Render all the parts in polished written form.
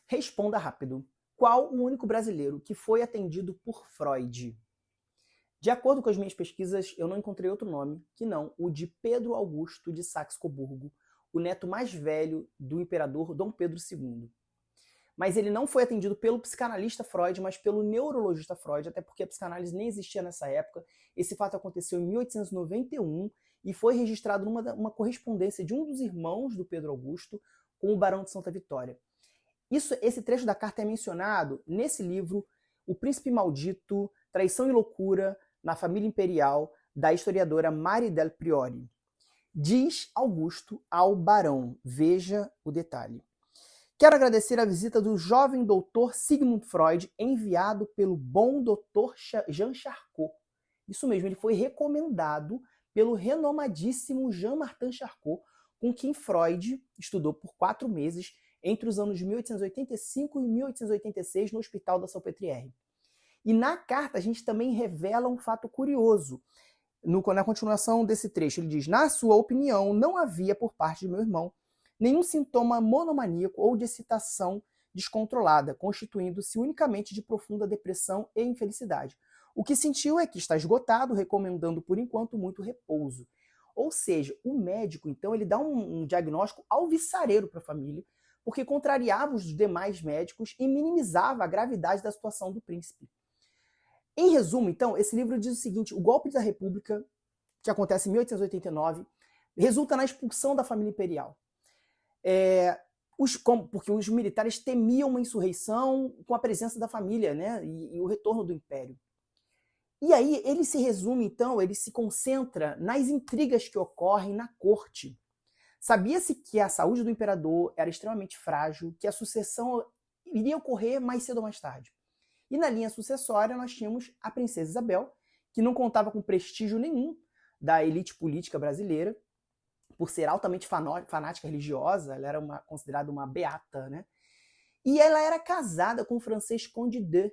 Responda rápido. Qual o único brasileiro que foi atendido por Freud? De acordo com as minhas pesquisas, eu não encontrei outro nome que não o de Pedro Augusto de Saxe-Coburgo, o neto mais velho do imperador Dom Pedro II. Mas ele não foi atendido pelo psicanalista Freud, mas pelo neurologista Freud, até porque a psicanálise nem existia nessa época. Esse fato aconteceu em 1891 e foi registrado numa correspondência de um dos irmãos do Pedro Augusto com o Barão de Santa Vitória. Esse trecho da carta é mencionado nesse livro, O Príncipe Maldito, Traição e Loucura na Família Imperial, da historiadora Mari del Priori. Diz Augusto ao barão, veja o detalhe. Quero agradecer a visita do jovem doutor Sigmund Freud, enviado pelo bom doutor Jean Charcot. Isso mesmo, ele foi recomendado pelo renomadíssimo Jean-Martin Charcot, com quem Freud estudou por 4 meses entre os anos de 1885 e 1886 no Hospital da Salpêtrière. E na carta a gente também revela um fato curioso. Na continuação desse trecho, ele diz: na sua opinião, não havia por parte de meu irmão nenhum sintoma monomaníaco ou de excitação descontrolada, constituindo-se unicamente de profunda depressão e infelicidade. O que sentiu é que está esgotado, recomendando por enquanto muito repouso. Ou seja, o médico, então, ele dá um diagnóstico alvissareiro para a família, porque contrariava os demais médicos e minimizava a gravidade da situação do príncipe. Em resumo, então, esse livro diz o seguinte: o golpe da República, que acontece em 1889, resulta na expulsão da família imperial. Porque os militares temiam uma insurreição com a presença da família, né, e o retorno do império. E aí ele se resume, então, ele se concentra nas intrigas que ocorrem na corte. Sabia-se que a saúde do imperador era extremamente frágil, que a sucessão iria ocorrer mais cedo ou mais tarde. E na linha sucessória nós tínhamos a princesa Isabel, que não contava com prestígio nenhum da elite política brasileira, por ser altamente fanática religiosa, ela era considerada uma beata, né? E ela era casada com o francês Conde d'Eu,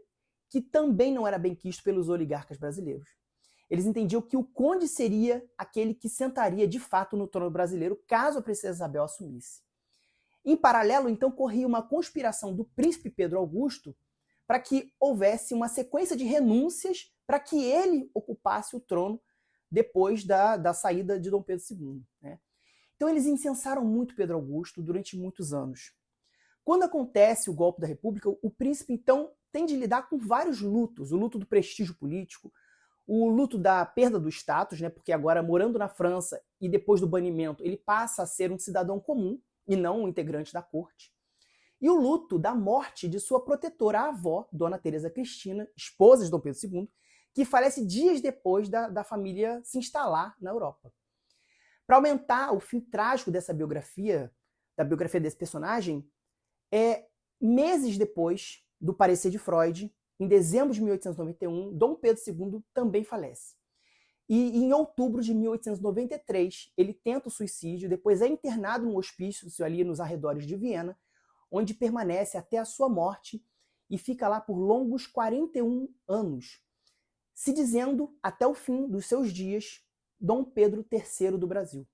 que também não era bem quisto pelos oligarcas brasileiros. Eles entendiam que o conde seria aquele que sentaria de fato no trono brasileiro caso a princesa Isabel assumisse. Em paralelo, então, corria uma conspiração do príncipe Pedro Augusto para que houvesse uma sequência de renúncias para que ele ocupasse o trono depois da saída de Dom Pedro II. Né? Então eles incensaram muito Pedro Augusto durante muitos anos. Quando acontece o golpe da República, o príncipe então tem de lidar com vários lutos: o luto do prestígio político, o luto da perda do status, né, porque agora morando na França e depois do banimento, ele passa a ser um cidadão comum e não um integrante da corte. E o luto da morte de sua protetora avó, Dona Teresa Cristina, esposa de Dom Pedro II, que falece dias depois da família se instalar na Europa. Para aumentar o fim trágico dessa biografia, da biografia desse personagem, meses depois do parecer de Freud, em dezembro de 1891, Dom Pedro II também falece. E em outubro de 1893, ele tenta o suicídio, depois é internado num hospício ali nos arredores de Viena, onde permanece até a sua morte e fica lá por longos 41 anos, se dizendo, até o fim dos seus dias, Dom Pedro III do Brasil.